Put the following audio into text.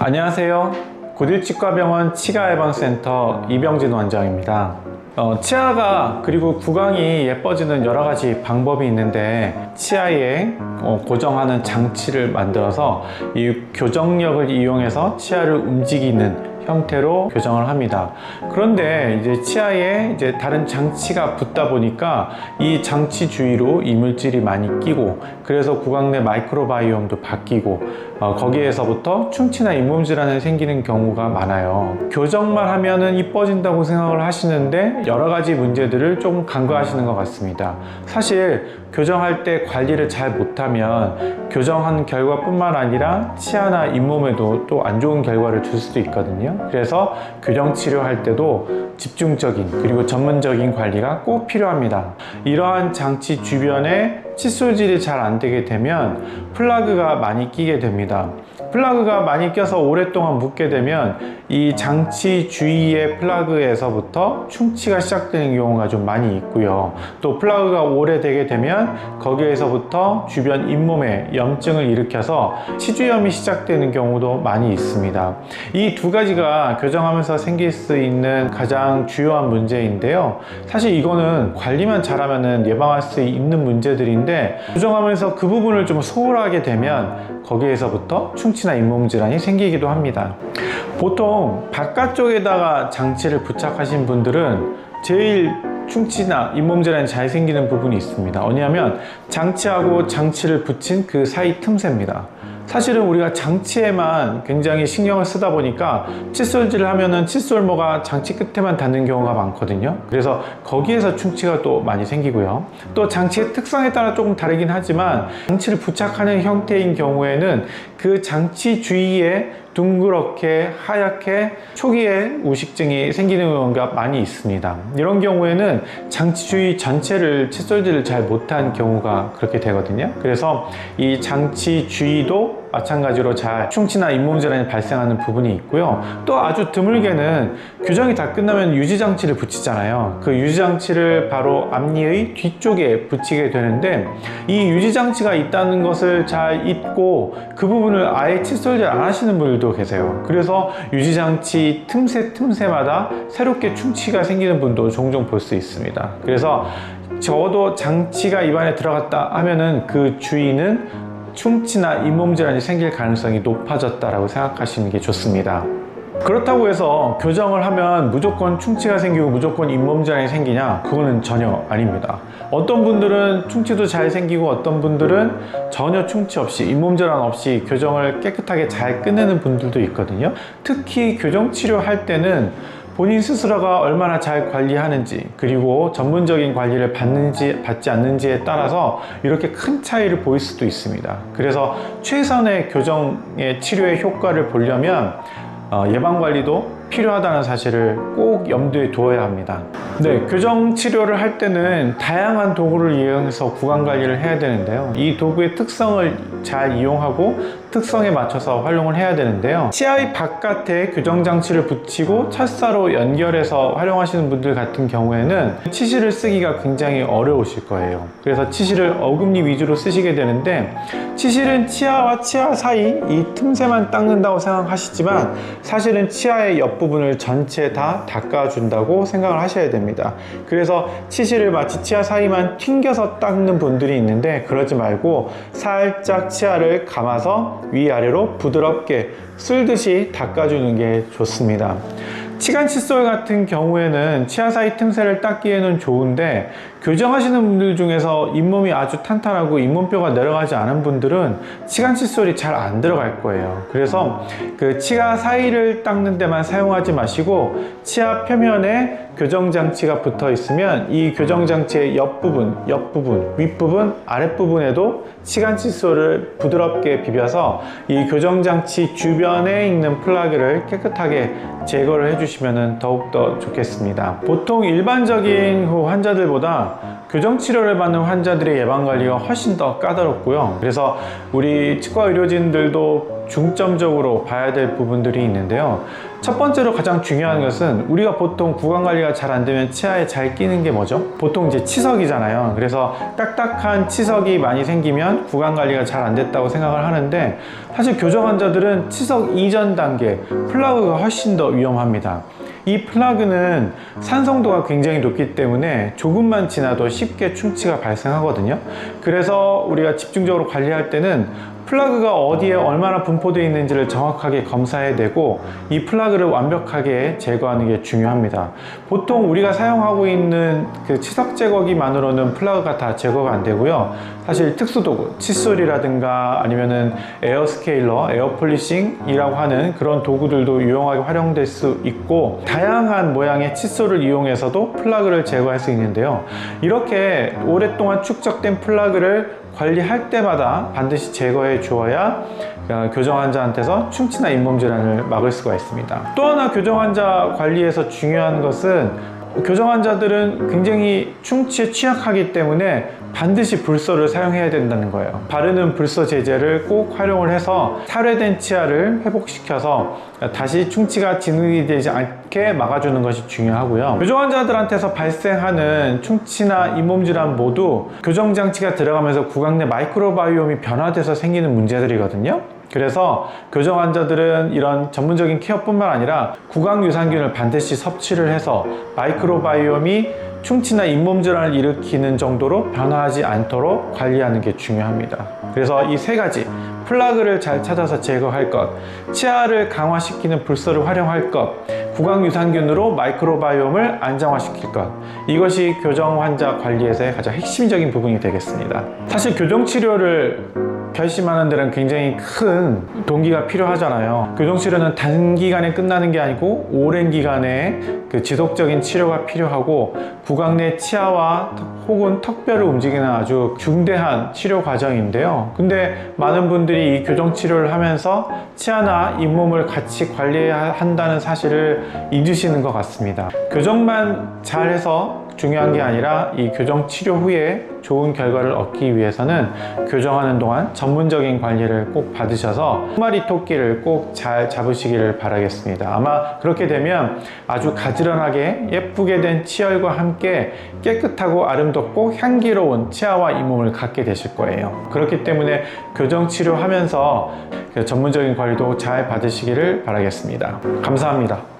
안녕하세요. 고딜치과병원 치과예방센터 이병진 원장입니다. 치아가 그리고 구강이 예뻐지는 여러 가지 방법이 있는데 치아에 고정하는 장치를 만들어서 이 교정력을 이용해서 치아를 움직이는 형태로 교정을 합니다. 그런데 이제 치아에 다른 장치가 붙다 보니까 이 장치 주위로 이물질이 많이 끼고, 그래서 구강 내 마이크로바이옴도 바뀌고 거기에서부터 충치나 잇몸질환이 생기는 경우가 많아요. 교정만 하면은 이뻐진다고 생각을 하시는데 여러 가지 문제들을 조금 간과하시는 것 같습니다. 사실 교정할 때 관리를 잘 못하면 교정한 결과뿐만 아니라 치아나 잇몸에도 또 안 좋은 결과를 줄 수도 있거든요. 그래서 교정 치료할 때도 집중적인 그리고 전문적인 관리가 꼭 필요합니다. 이러한 장치 주변에 칫솔질이 잘 안 되게 되면 플라그가 많이 끼게 됩니다. 플라그가 많이 껴서 오랫동안 묻게 되면 이 장치 주위의 플라그에서부터 충치가 시작되는 경우가 좀 많이 있고요. 또 플라그가 오래되게 되면 거기에서부터 주변 잇몸에 염증을 일으켜서 치주염이 시작되는 경우도 많이 있습니다. 이 두 가지가 교정하면서 생길 수 있는 가장 주요한 문제인데요. 사실 이거는 관리만 잘하면 예방할 수 있는 문제들인데, 교정하면서 그 부분을 좀 소홀하게 되면 거기에서부터 충치나 잇몸 질환이 생기기도 합니다. 보통 바깥쪽에다가 장치를 부착하신 분들은 제일 충치나 잇몸 질환이 잘 생기는 부분이 있습니다. 뭐냐면 장치하고 장치를 붙인 그 사이 틈새입니다. 사실은 우리가 장치에만 굉장히 신경을 쓰다 보니까 칫솔질을 하면은 칫솔모가 장치 끝에만 닿는 경우가 많거든요. 그래서 거기에서 충치가 또 많이 생기고요. 또 장치의 특성에 따라 조금 다르긴 하지만 장치를 부착하는 형태인 경우에는 그 장치 주위에 둥그렇게 하얗게 초기에 우식증이 생기는 경우가 많이 있습니다. 이런 경우에는 장치 주위 전체를 칫솔질을 잘 못한 경우가 그렇게 되거든요. 그래서 이 장치 주위도 마찬가지로 잘 충치나 잇몸 질환이 발생하는 부분이 있고요. 또 아주 드물게는 교정이 다 끝나면 유지장치를 붙이잖아요. 그 유지장치를 바로 앞니의 뒤쪽에 붙이게 되는데, 이 유지장치가 있다는 것을 잘 잊고 그 부분을 아예 칫솔질 안 하시는 분들도 계세요. 그래서 유지장치 틈새마다 새롭게 충치가 생기는 분도 종종 볼 수 있습니다. 그래서 적어도 장치가 입안에 들어갔다 하면은 그 주위는 충치나 잇몸 질환이 생길 가능성이 높아졌다라고 생각하시는 게 좋습니다. 그렇다고 해서 교정을 하면 무조건 충치가 생기고 무조건 잇몸 질환이 생기냐? 그거는 전혀 아닙니다. 어떤 분들은 충치도 잘 생기고 어떤 분들은 전혀 충치 없이 잇몸 질환 없이 교정을 깨끗하게 잘 끝내는 분들도 있거든요. 특히 교정 치료할 때는 본인 스스로가 얼마나 잘 관리하는지, 그리고 전문적인 관리를 받지 않는지에 따라서 이렇게 큰 차이를 보일 수도 있습니다. 그래서 최선의 교정의 치료의 효과를 보려면 예방관리도 필요하다는 사실을 꼭 염두에 두어야 합니다. 네, 교정 치료를 할 때는 다양한 도구를 이용해서 구강 관리를 해야 되는데요. 이 도구의 특성을 잘 이용하고 특성에 맞춰서 활용을 해야 되는데요. 치아의 바깥에 교정 장치를 붙이고 철사로 연결해서 활용하시는 분들 같은 경우에는 치실을 쓰기가 굉장히 어려우실 거예요. 그래서 치실을 어금니 위주로 쓰시게 되는데, 치실은 치아와 치아 사이 이 틈새만 닦는다고 생각하시지만 사실은 치아의 옆부분을 전체 다 닦아준다고 생각을 하셔야 됩니다. 그래서 치실을 마치 치아 사이만 튕겨서 닦는 분들이 있는데, 그러지 말고 살짝 치아를 감아서 위아래로 부드럽게 쓸듯이 닦아주는 게 좋습니다. 치간 칫솔 같은 경우에는 치아 사이 틈새를 닦기에는 좋은데, 교정하시는 분들 중에서 잇몸이 아주 탄탄하고 잇몸뼈가 내려가지 않은 분들은 치간 칫솔이 잘 안 들어갈 거예요. 그래서 그 치아 사이를 닦는 데만 사용하지 마시고 치아 표면에 교정장치가 붙어 있으면 이 교정장치의 옆부분, 윗부분, 아랫부분에도 치간 칫솔을 부드럽게 비벼서 이 교정장치 주변에 있는 플라그를 깨끗하게 제거를 해주시면 더욱더 좋겠습니다. 보통 일반적인 환자들보다 보다 교정 치료를 받는 환자들의 예방 관리가 훨씬 더 까다롭고요. 그래서 우리 치과 의료진들도 중점적으로 봐야 될 부분들이 있는데요. 첫 번째로 가장 중요한 것은 우리가 보통 구강 관리가 잘 안 되면 치아에 잘 끼는 게 뭐죠? 보통 이제 치석이잖아요. 그래서 딱딱한 치석이 많이 생기면 구강 관리가 잘 안 됐다고 생각을 하는데, 사실 교정 환자들은 치석 이전 단계 플라그가 훨씬 더 위험합니다. 이 플라그는 산성도가 굉장히 높기 때문에 조금만 지나도 쉽게 충치가 발생하거든요. 그래서 우리가 집중적으로 관리할 때는 플라그가 어디에 얼마나 분포되어 있는지를 정확하게 검사해내고 이 플라그를 완벽하게 제거하는 게 중요합니다. 보통 우리가 사용하고 있는 그 치석 제거기만으로는 플라그가 다 제거가 안 되고요. 사실 특수도구, 칫솔이라든가 아니면은 에어스케일러, 에어폴리싱이라고 하는 그런 도구들도 유용하게 활용될 수 있고, 다양한 모양의 칫솔을 이용해서도 플라그를 제거할 수 있는데요. 이렇게 오랫동안 축적된 플라그를 관리할 때마다 반드시 제거해 주어야 교정 환자한테서 충치나 잇몸 질환을 막을 수가 있습니다. 또 하나 교정 환자 관리에서 중요한 것은, 교정 환자들은 굉장히 충치에 취약하기 때문에 반드시 불소를 사용해야 된다는 거예요. 바르는 불소 제제를 꼭 활용을 해서 탈회된 치아를 회복시켜서 다시 충치가 진행이 되지 않게 막아주는 것이 중요하고요. 교정 환자들한테서 발생하는 충치나 잇몸 질환 모두 교정 장치가 들어가면서 구강 내 마이크로바이옴이 변화돼서 생기는 문제들이거든요. 그래서 교정 환자들은 이런 전문적인 케어뿐만 아니라 구강 유산균을 반드시 섭취를 해서 마이크로바이옴이 충치나 잇몸 질환을 일으키는 정도로 변화하지 않도록 관리하는 게 중요합니다. 그래서 이 세 가지, 플라그를 잘 찾아서 제거할 것, 치아를 강화시키는 불소를 활용할 것, 구강 유산균으로 마이크로바이옴을 안정화시킬 것, 이것이 교정 환자 관리에서의 가장 핵심적인 부분이 되겠습니다. 사실 교정 치료를 결심하는 데는 굉장히 큰 동기가 필요하잖아요. 교정 치료는 단기간에 끝나는 게 아니고 오랜 기간의 그 지속적인 치료가 필요하고, 구강 내 치아와 혹은 턱뼈를 움직이는 아주 중대한 치료 과정인데요. 근데 많은 분들이 이 교정 치료를 하면서 치아나 잇몸을 같이 관리한다는 사실을 잊으시는 것 같습니다. 교정만 잘해서 중요한 게 아니라 이 교정 치료 후에 좋은 결과를 얻기 위해서는 교정하는 동안 전문적인 관리를 꼭 받으셔서 한 마리 토끼를 꼭 잘 잡으시기를 바라겠습니다. 아마 그렇게 되면 아주 가지런하게 예쁘게 된 치열과 함께 깨끗하고 아름답고 향기로운 치아와 잇몸을 갖게 되실 거예요. 그렇기 때문에 교정 치료하면서 전문적인 관리도 잘 받으시기를 바라겠습니다. 감사합니다.